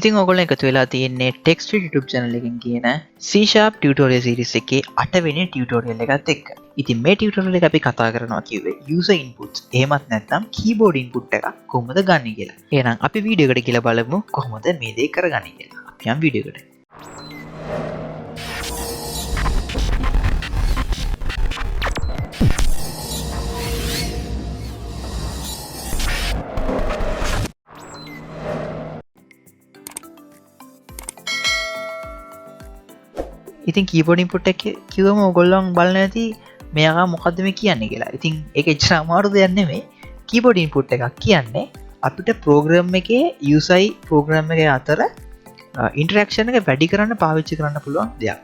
ඉතින් ඔයගොල්ලෝ එකතු වෙලා තියෙන්නේ TechStreet YouTube channel එකෙන් කියන C# tutorial series එකේ 8 වෙනි tutorial එකත් එක්ක. ඉතින් මේ tutorial එක අපි කතා කරනවා කිව්වේ user inputs එහෙමත් නැත්නම් keyboard input එක කොහොමද ගන්න කියලා. එහෙනම් අපි වීඩියෝ එකට ගිහලා බලමු කොහොමද මේ දේ කරගන්නේ කියලා. අපි යමු වීඩියෝ එකට. ඉතින් keyboard input එක කිව්වම ඔයගොල්ලෝ බලන්න ඇති මෙයා මොකද්ද මේ කියන්නේ කියලා. ඉතින් ඒක එච්චර අමාරු දෙයක් නෙමෙයි. keyboard input එකක් කියන්නේ අපිට program එකේ user program එකේ අතර interaction එක වැඩි කරන්න පාවිච්චි කරන්න පුළුවන් දෙයක්.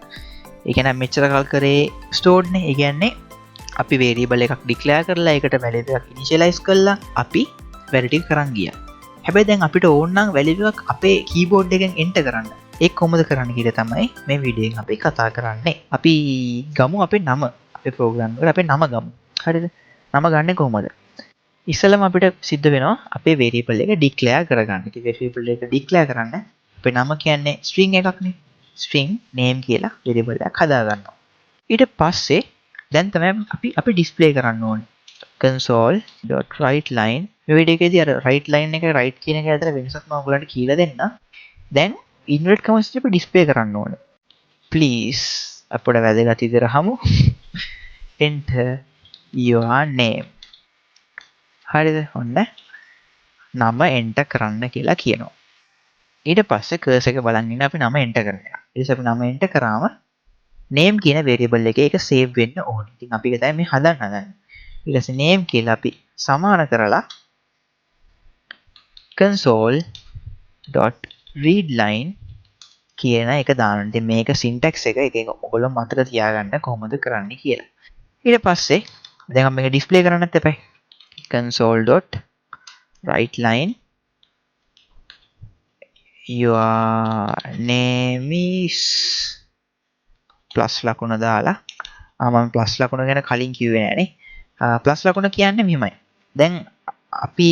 ඒ කියන්නේ මෙච්චර කල් කරේ stored නේ. ඒ කියන්නේ අපි variable එකක් declare කරලා ඒකට value එකක් initialize කරලා අපි වැඩ ටික කරන් ගියා. හැබැයි දැන් අපිට ඕන නම් value එකක් අපේ keyboard එකෙන් enter කරන්න. ඒක කොහොමද කරන්න කියලා තමයි මේ වීඩියෝ එකෙන් අපි කතා කරන්නේ. අපි ගමු අපේ නම. අපේ ප්‍රෝග්‍රෑම් එකට අපේ නම ගමු. හරිද? නම ගන්න කොහොමද? ඉස්සෙල්ලාම අපිට සිද්ධ වෙනවා අපේ variable එක declare කරගන්න. ඉතින් variable එක declare කරන්න අපේ නම කියන්නේ string එකක්නේ. string name කියලා variable එකක් හදා ගන්නවා. ඊට පස්සේ දැන් තමයි අපි display කරන්න ඕනේ. console.writeLine මේ වීඩියෝ එකේදී අර write line එක write කියන එක අතර වෙනසක් මම ඔයගලන්ට කියලා දෙන්න. දැන් inverted commas එක display කරන්න ඕනේ. please අපිට වැදගත් විදිහට හමු. enter your name. හරිද? ඔන්න නම enter කරන්න කියලා කියනවා. ඊට පස්සේ cursor එක බලන් ඉන්න අපි නම enter කරනවා. ඊට පස්සේ අපි නම enter කරාම name කියන variable එකේ ඒක save වෙන්න ඕනේ. ඉතින් අපි ඒක තමයි මේ හදන්නේ. ඊට පස්සේ name කියලා අපි සමාන කරලා console.readline කියන එක දාන්න. ඉතින් මේක syntax එක එකෙන් ඔයගොල්ලෝ මතක තියාගන්න කොහොමද කරන්නේ කියලා. ඊට පස්සේ දැන් අපි මේක display කරන්නත් එපා. console.writeLine your name is plus ලකුණ දාලා මම plus ලකුණ ගැන කලින් කිව්වේ නෑනේ. plus ලකුණ කියන්නේ මෙහෙමයි. දැන් අපි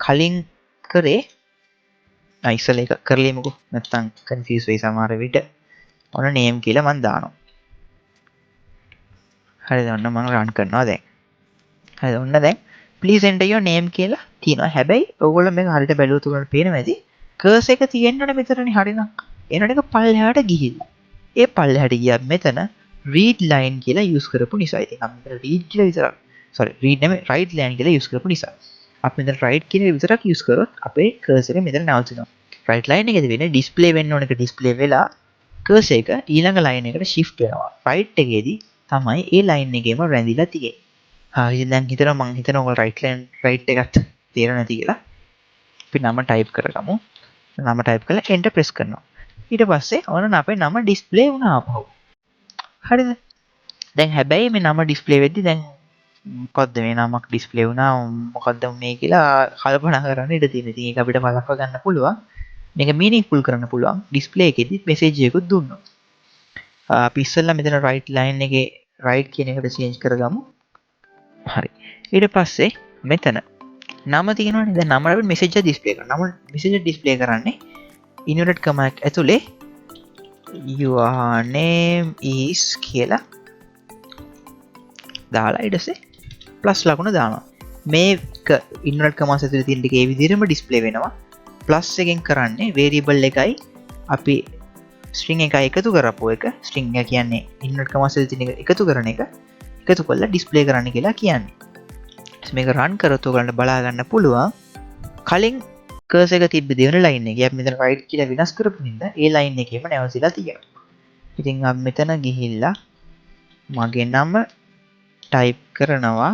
කලින් කරේ ඉස්සෙල්ලා එක කරලිමුකෝ නැත්තම් කන්ෆියුස් වෙයි සමහර විට. ඔන්න name කියලා මම දානවා. හරිද? ඔන්න මම run කරනවා දැන්. හරිද? ඔන්න දැන් please enter your name කියලා තියෙනවා. හැබැයි ඔයගොල්ලෝ මේක හරියට බැලුවොත් ඔයගොල්ලන්ට පේනවා ඇති cursor එක තියෙන්නේ මෙතනනේ. හරිනම් එනකොට ඒක පල්ලෙහාට ගිහිල්ලා. ඒ පල්ලෙහාට ගියා මෙතන read line කියලා use කරපු නිසා. ඉතින් අපි මෙතන read කියලා විතරක් read නෙමෙයි write line කියලා use කරපු නිසා. අපි මෙතන write කියන එක විතරක් use කරොත් අපේ cursor එක මෙතන නවතිනවා. write line එකේදී වෙන්නේ display වෙන්න ඕන එක display වෙලා cursor එක ඊළඟ line එකට shift වෙනවා. write එකේදී තමයි ඒ line එකේම රැඳිලා තියෙන්නේ. හරි දැන් හිතනවා මම හිතනවා ඔයගොල්ලෝ write එකත් තේරෙන්නේ නැති කියලා. අපි නම type කරගමු. නම type කරලා enter press කරනවා. ඊට පස්සේ ඔන්න අපේ නම display වුණා අපහු. හරිද? දැන් හැබැයි මේ නම display වෙද්දි දැන් මොකද්ද මේ නමක් display වුණා මොකද්ද මේ කියලා කල්පනා කරන්න ඉඩ තියෙනවා. ඉතින් ඒක අපිට බලපව ගන්න පුළුවන්. මේක meaningful කරන්න පුළුවන්. display එකේදී message එකකුත් දුන්නොත්. අපි ඉස්සෙල්ලා මෙතන write line එකේ write කියන එකට change කරගමු. හරි. ඊට පස්සේ මෙතන නම තියෙනවනේ. දැන් නම අපිට message එක display කරනවා. නම message එක display කරන්නේ inverted comma ඇතුලේ your name is කියලා දාලා ඊට පස්සේ plus ලකුණ දානවා. මේක inverted commas ඇතුලේ තියෙන ටික ඒ විදිහටම display වෙනවා. plus එකෙන් කරන්නේ variable එකයි අපි string එකයි එකතු කරපුව එක. string එක කියන්නේ inverted commas ඇතුලේ තියෙන එක එකතු කරන එක. එකතු කරලා display කරන්න කියලා කියන්නේ. මේක run කරොත් ඔයගලන්ට බලා ගන්න පුළුවන් කලින් cursor එක තිබ්බ දෙවෙනි line එකේ අපි මෙතන write කියලා විනාශ කරපු නිසා ඒ line එකේම නැවතිලා තියෙනවා. ඉතින් අපි මෙතන ගිහිල්ලා මගේ නම type කරනවා.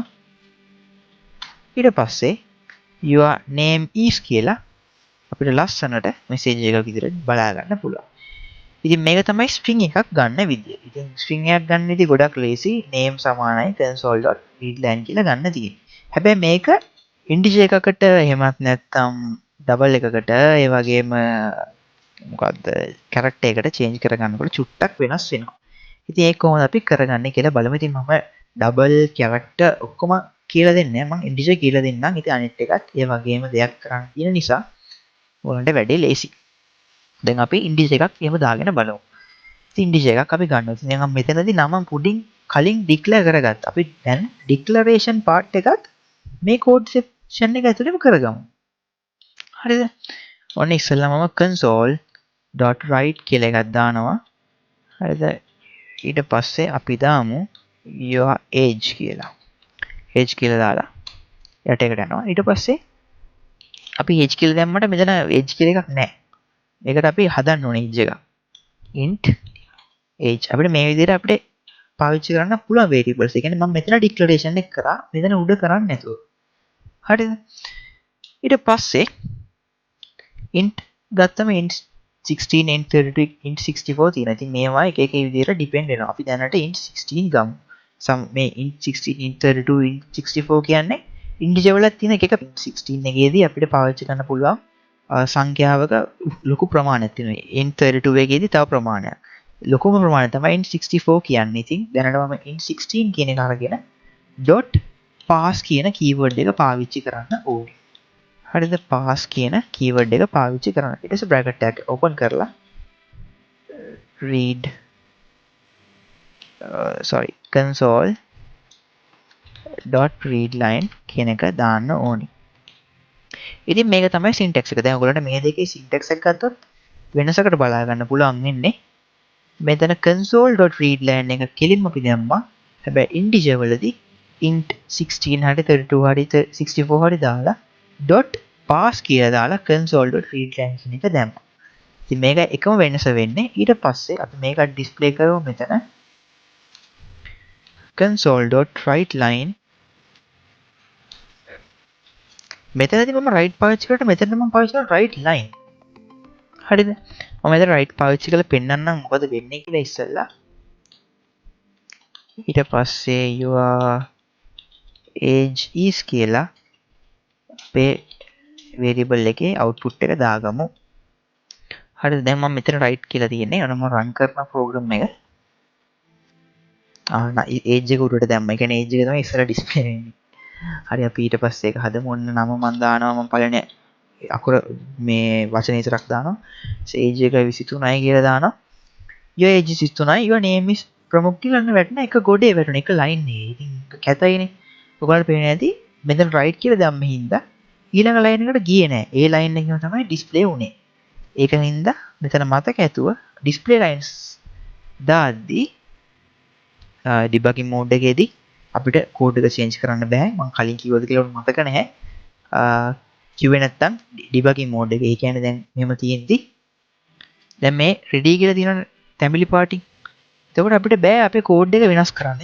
ඊට පස්සේ your name is කියලා අපිට ලස්සනට message එකක් විදිහට බලා ගන්න පුළුවන්. ඉතින් මේක තමයි string එකක් ගන්න විදිය. ඉතින් string එකක් ගන්න ඉතින් ගොඩක් ලේසි. name සමානයි console.readline කියලා ගන්න තියෙන්නේ. හැබැයි මේක integer එකකට එහෙමත් නැත්නම් double එකකට ඒ වගේම මොකද්ද character එකට change කරගන්නකොට චුට්ටක් වෙනස් වෙනවා. ඉතින් ඒක කොහොමද අපි කරගන්නේ කියලා බලමු. ඉතින් මම double character ඔක්කොම කියලා දෙන්නේ නැහැ. මම integer කියලා දෙන්නම්. ඉතින් අනිත් එකත් ඒ වගේම දෙයක් කරන්න තියෙන නිසා ඔයාලන්ට වැඩේ ලේසි. දැන් අපි ඉන්ඩිජර් එකක් එහෙම දාගෙන බලමු. ඉතින් ඉන්ඩිජර් එකක් අපි ගන්නවා. ඉතින් දැන් මෙතනදී නම පුඩින් කලින් ඩික්ලෙයාර් කරගත්තා. අපි දැන් ඩික්ලරේෂන් පාර්ට් එකත් මේ කෝඩ් සෙක්ෂන් එක ඇතුළේම කරගමු. හරිද? ඔන්න ඉස්සෙල්ලා මම console.write කියලා එකක් දානවා. හරිද? ඊට පස්සේ අපි දාමු your age කියලා. age කියලා දාලා යට එකට යනවා. ඊට පස්සේ අපි age කියලා දැම්මට මෙතන age කියලා එකක් නැහැ. ඒකට අපි හදන්න ඕනේ age එක. int age අපිට මේ විදිහට අපිට පාවිච්චි කරන්න පුළුවන් variables. ඒ කියන්නේ මම මෙතන declaration එක කරා. මෙතන උඩ කරන්නේ නැතුව. හරිද? ඊට පස්සේ int ගත්තම int 16 int 32 int 64 තියෙනවා. ඉතින් මේවා එක එක විදිහට depend වෙනවා. අපි දැනට int 16 ගමු. මේ int 16 int 32 int 64 කියන්නේ integer වල තියෙන එක 16 එකේදී අපිට පාවිච්චි කරන්න පුළුවන් සංඛ්‍යාවක ලොකු ප්‍රමාණයක් තියෙනවා. int 32 එකේදී තව ප්‍රමාණයක්. ලොකුම ප්‍රමාණය තමයි int 64 කියන්නේ. ඉතින් දැනට මම int 16 කියන එක අරගෙන dot pass කියන keyword එක පාවිච්චි කරන්න ඕනේ. හරිද? pass කියන keyword එක පාවිච්චි කරන්න. ඊට පස්සේ bracket එක open කරලා read console.readline කියන එක දාන්න ඕනේ. ඉතින් මේක තමයි syntax එක. දැන් ඔයගොල්ලන්ට මේ දෙකේ syntax එක ගත්තොත් වෙනසකට බලා ගන්න පුළුවන් වෙන්නේ. මෙතන console.readline එක කෙලින්ම අපි දැම්මා. හැබැයි integer වලදී int 16 හරි 32 හරි 64 හරි දාලා dot pass කියලා දාලා console.readline කියන එක දැම්මා. ඉතින් මේක එකම වෙනස වෙන්නේ ඊට පස්සේ අපි මේක display කරමු මෙතන console.writeline මෙතනදී මම write පාවිච්චි කරලා මෙතන මම පාවිච්චි කරන write line. හරිද? මම මෙතන write පාවිච්චි කරලා පෙන්නන්නම් මොකද වෙන්නේ කියලා ඉස්සෙල්ලා. ඊට පස්සේ your age is කියලා අපේ variable එකේ output එක දාගමු. හරිද? දැන් මම මෙතන write කියලා තියෙන්නේ. අර මම run කරන program එක. age එක උඩට දැම්මා. ඒ කියන්නේ age එක තමයි ඉස්සර display වෙන්නේ. හරි අපි ඊට පස්සේ ඒක හදමු. ඔන්න නම මම දානවා. මම පළවෙනි අකුර මේ වචනේ විතරක් දානවා. age එක 23යි කියලා දානවා. your age is 23යි. your name is ප්‍රමුඛ කියලා වැටෙන එක ගොඩේ වැටෙන එක line නේ. ඉතින් කැතයිනේ. ඔයාලට පේන්නේ නැති මෙතන write කියලා දැම්මේ හින්දා ඊළඟ line එකට ගියේ නැහැ. ඒ line එකේම තමයි display වුනේ. ඒකෙන් හින්දා මෙතන මතක ඇතුව display lines දාද්දී debugging mode එකේදී අපිට code එක change කරන්න බෑ. මම කලින් කිව්වද කියලා මතක නැහැ. කිව්වේ නැත්තම් debugging mode එක. ඒ කියන්නේ දැන් මෙහෙම තියෙද්දි දැන් මේ ready කියලා තියෙන තැඹිලි පාටින්. එතකොට අපිට බෑ අපේ code එක වෙනස් කරන්න.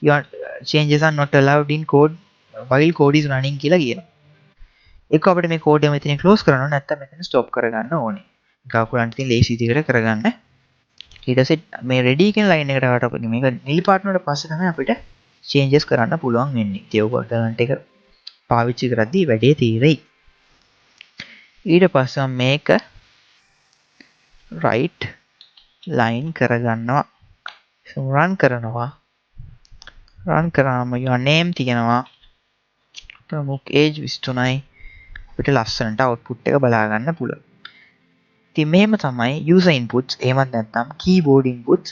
your changes are not allowed in code while code is running කියලා කියනවා. ඒක අපිට මේ code එක මෙතන close කරන්න ඕනේ නැත්නම් මෙතන stop කරගන්න ඕනේ. ගාකුලන්ට තියෙන lazy විදිහට කරගන්න. ඊට පස්සේ මේ ready කියන line එකට ආවට අපිට මේක නිල් පාට වලට පස්සේ තමයි අපිට changes කරන්න පුළුවන් වෙන්නේ. ඒ ඔයගොල්ලන්ට ඒක පාවිච්චි කරද්දී වැඩේ තීරෙයි. ඊට පස්සේ මේක right line කරගන්නවා. run කරනවා. run කරාම your name තියෙනවා. ප්‍රමුඛ age 23යි. අපිට ලස්සනට output එක බලා ගන්න පුළුවන්. ඉතින් මෙහෙම තමයි user inputs එහෙමත් නැත්නම් keyboard inputs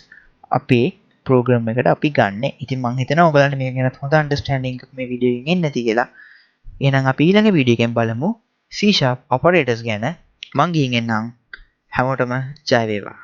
අපේ program එකට අපි ගන්න. ඉතින් මම හිතනවා ඔයගලන්ට මේක ගැන හොඳ understanding එකක් මේ වීඩියෝ එකෙන් එන්නේ නැති කියලා. එහෙනම් අපි ඊළඟ වීඩියෝ එකෙන් බලමු C# operators ගැන. මං ගිහින් එන්නම්. හැමෝටම ජය වේවා.